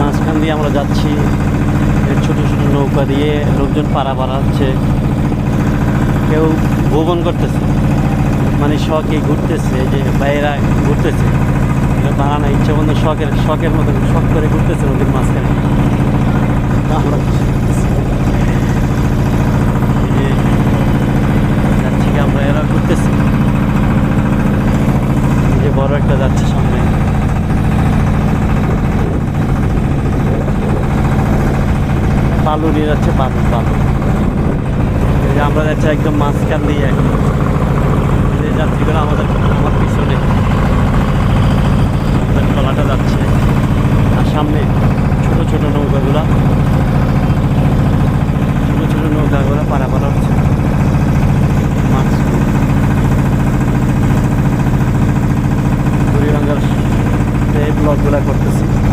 মাঝখান দিয়ে আমরা যাচ্ছি, ছোট ছোট নৌকা দিয়ে লোকজন পারাপার হচ্ছে, কেউ ভ্রমণ করতেছে, মানে শখে ঘুরতেছে, যে বাইরা ঘুরতেছে, বানানো ইচ্ছে বন্ধু শখের মতন শখ করে ঘুরতেছে নদীর মাঝখানে। আমরা যাচ্ছি কি আমরা, এরা ঘুরতেছি, যে বড় একটা যাচ্ছে সামনে, বালু নিয়ে যাচ্ছে, বালু বালু। আমরা যাচ্ছি একদম মাঝখান দিয়ে, যাত্রীগুলো আমার পিছনে ট্রলাটা যাচ্ছে।